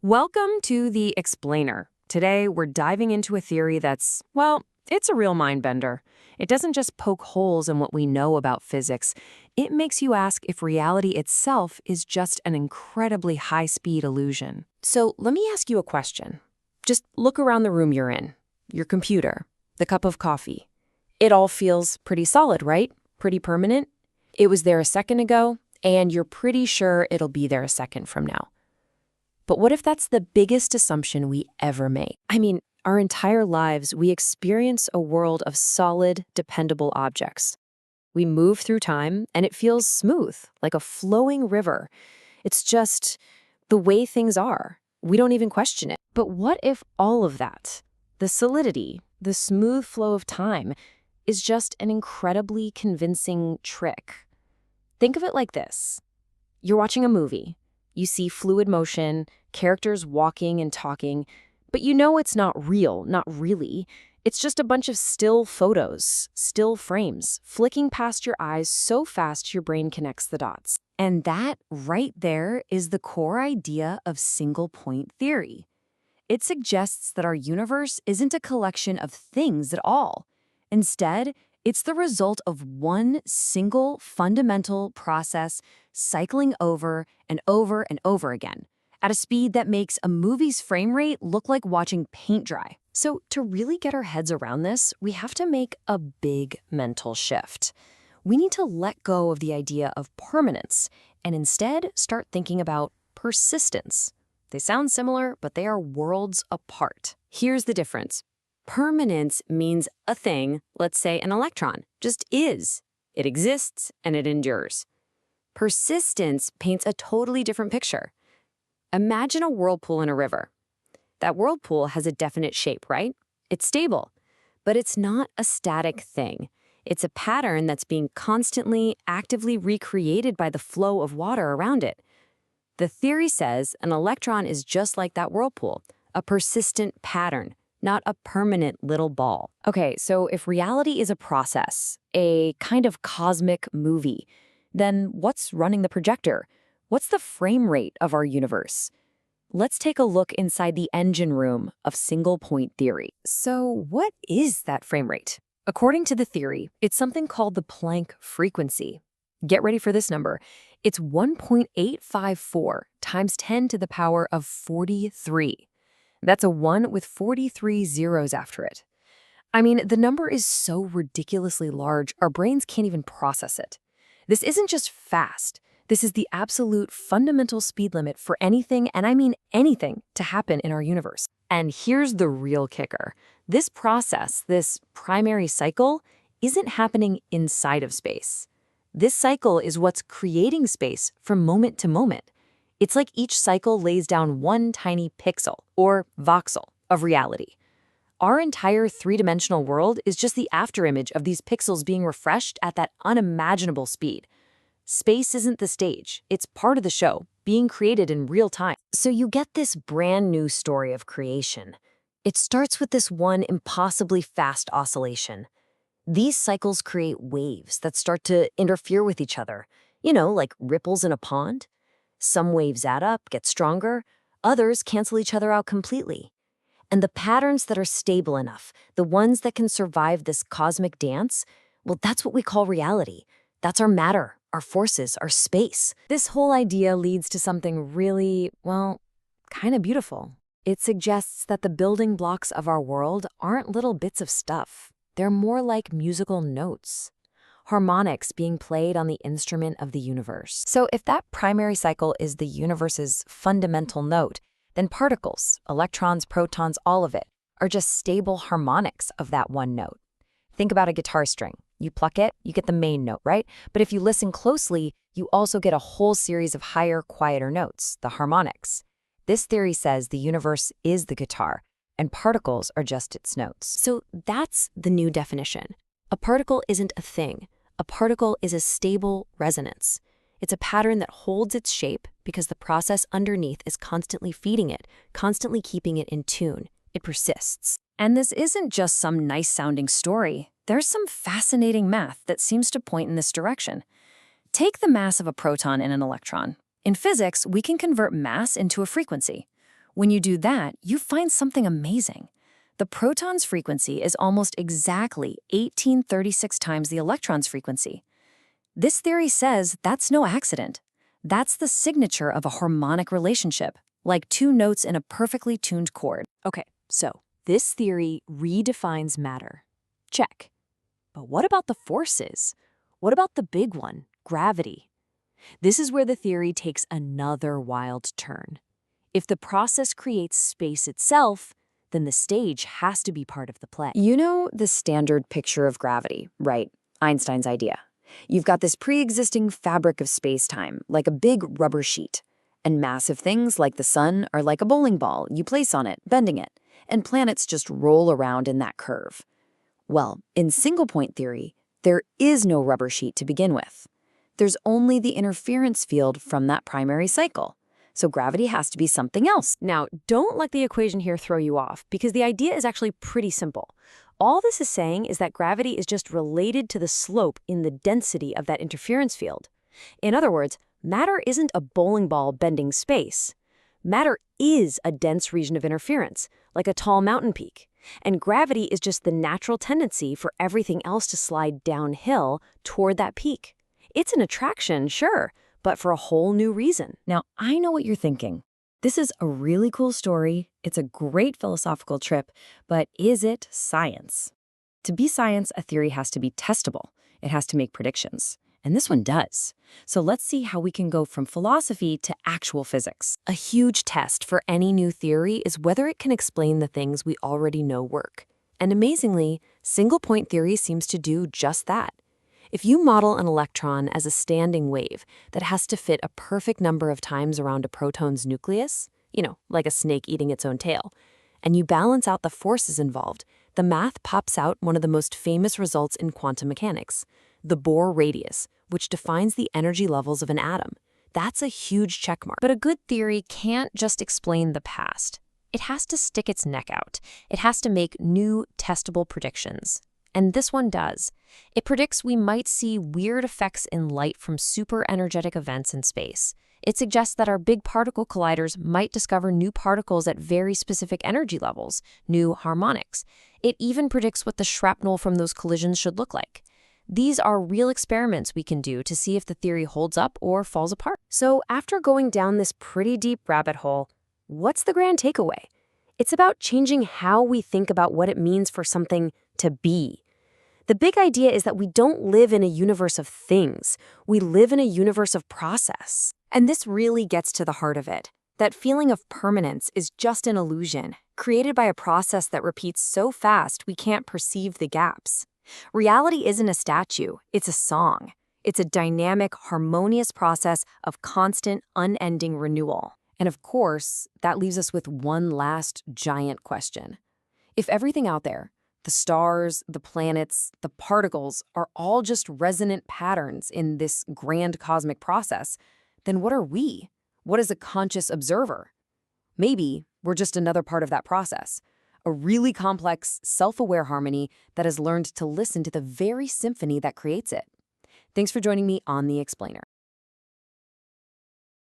Welcome to The Explainer. Today, we're diving into a theory that's, well, it's a real mind bender. It doesn't just poke holes in what we know about physics. It makes you ask if reality itself is just an incredibly high-speed illusion. So let me ask you a question. Just look around the room you're in, your computer, the cup of coffee. It all feels pretty solid, right? Pretty permanent? It was there a second ago, and you're pretty sure it'll be there a second from now. But what if that's the biggest assumption we ever make? I mean, our entire lives, we experience a world of solid, dependable objects. We move through time, and it feels smooth, like a flowing river. It's just the way things are. We don't even question it. But what if all of that, the solidity, the smooth flow of time, is just an incredibly convincing trick? Think of it like this. You're watching a movie. You see fluid motion, characters walking and talking, but you know it's not real, not really. It's just a bunch of still photos, still frames, flicking past your eyes so fast your brain connects the dots. And that right there is the core idea of single-point theory. It suggests that our universe isn't a collection of things at all. Instead, it's the result of one single fundamental process cycling over and over and over again at a speed that makes a movie's frame rate look like watching paint dry. So to really get our heads around this, we have to make a big mental shift. We need to let go of the idea of permanence and instead start thinking about persistence. They sound similar, but they are worlds apart. Here's the difference. Permanence means a thing, let's say an electron, just is. It exists and it endures. Persistence paints a totally different picture. Imagine a whirlpool in a river. That whirlpool has a definite shape, right? It's stable, but it's not a static thing. It's a pattern that's being constantly, actively recreated by the flow of water around it. The theory says an electron is just like that whirlpool, a persistent pattern, not a permanent little ball. Okay, so if reality is a process, a kind of cosmic movie, then what's running the projector? What's the frame rate of our universe? Let's take a look inside the engine room of single-point theory. So what is that frame rate? According to the theory, it's something called the Planck frequency. Get ready for this number. It's 1.854 times 10 to the power of 43. That's a 1 with 43 zeros after it. I mean, the number is so ridiculously large, our brains can't even process it. This isn't just fast. This is the absolute fundamental speed limit for anything, and I mean anything, to happen in our universe. And here's the real kicker. This process, this primary cycle, isn't happening inside of space. This cycle is what's creating space from moment to moment. It's like each cycle lays down one tiny pixel, or voxel, of reality. Our entire three-dimensional world is just the afterimage of these pixels being refreshed at that unimaginable speed. Space isn't the stage, it's part of the show, being created in real time. So you get this brand new story of creation. It starts with this one impossibly fast oscillation. These cycles create waves that start to interfere with each other, like ripples in a pond. Some waves add up, get stronger, others cancel each other out completely. And the patterns that are stable enough, the ones that can survive this cosmic dance, well, that's what we call reality. That's our matter, our forces, our space. This whole idea leads to something really, well, kind of beautiful. It suggests that the building blocks of our world aren't little bits of stuff. They're more like musical notes. Harmonics being played on the instrument of the universe. So if that primary cycle is the universe's fundamental note, then particles, electrons, protons, all of it, are just stable harmonics of that one note. Think about a guitar string. You pluck it, you get the main note, right? But if you listen closely, you also get a whole series of higher, quieter notes, the harmonics. This theory says the universe is the guitar, and particles are just its notes. So that's the new definition. A particle isn't a thing. A particle is a stable resonance. It's a pattern that holds its shape because the process underneath is constantly feeding it, constantly keeping it in tune. It persists. And this isn't just some nice-sounding story. There's some fascinating math that seems to point in this direction. Take the mass of a proton and an electron. In physics, we can convert mass into a frequency. When you do that, you find something amazing. The proton's frequency is almost exactly 1836 times the electron's frequency. This theory says that's no accident. That's the signature of a harmonic relationship, like two notes in a perfectly tuned chord. Okay, so this theory redefines matter. Check. But what about the forces? What about the big one, gravity? This is where the theory takes another wild turn. If the process creates space itself, then the stage has to be part of the play. You know the standard picture of gravity, right? Einstein's idea. You've got this pre-existing fabric of space-time, like a big rubber sheet. And massive things like the sun are like a bowling ball you place on it, bending it, and planets just roll around in that curve. Well, in single-point theory, there is no rubber sheet to begin with. There's only the interference field from that primary cycle. So gravity has to be something else. Now, don't let the equation here throw you off, because the idea is actually pretty simple. All this is saying is that gravity is just related to the slope in the density of that interference field. In other words, matter isn't a bowling ball bending space. Matter is a dense region of interference, like a tall mountain peak. And gravity is just the natural tendency for everything else to slide downhill toward that peak. It's an attraction, sure, but for a whole new reason. Now, I know what you're thinking. This is a really cool story. It's a great philosophical trip, but is it science? To be science, a theory has to be testable. It has to make predictions. And this one does. So let's see how we can go from philosophy to actual physics. A huge test for any new theory is whether it can explain the things we already know work. And amazingly, single-point theory seems to do just that. If you model an electron as a standing wave that has to fit a perfect number of times around a proton's nucleus, like a snake eating its own tail, and you balance out the forces involved, the math pops out one of the most famous results in quantum mechanics, the Bohr radius, which defines the energy levels of an atom. That's a huge checkmark. But a good theory can't just explain the past. It has to stick its neck out. It has to make new, testable predictions. And this one does. It predicts we might see weird effects in light from super-energetic events in space. It suggests that our big particle colliders might discover new particles at very specific energy levels, new harmonics. It even predicts what the shrapnel from those collisions should look like. These are real experiments we can do to see if the theory holds up or falls apart. So after going down this pretty deep rabbit hole, what's the grand takeaway? It's about changing how we think about what it means for something to be. The big idea is that we don't live in a universe of things. We live in a universe of process. And this really gets to the heart of it. That feeling of permanence is just an illusion, created by a process that repeats so fast we can't perceive the gaps. Reality isn't a statue, it's a song. It's a dynamic, harmonious process of constant, unending renewal. And of course, that leaves us with one last giant question. If everything out there, the stars, the planets, the particles, are all just resonant patterns in this grand cosmic process, then what are we? What is a conscious observer? Maybe we're just another part of that process, a really complex, self-aware harmony that has learned to listen to the very symphony that creates it. Thanks for joining me on The Explainer.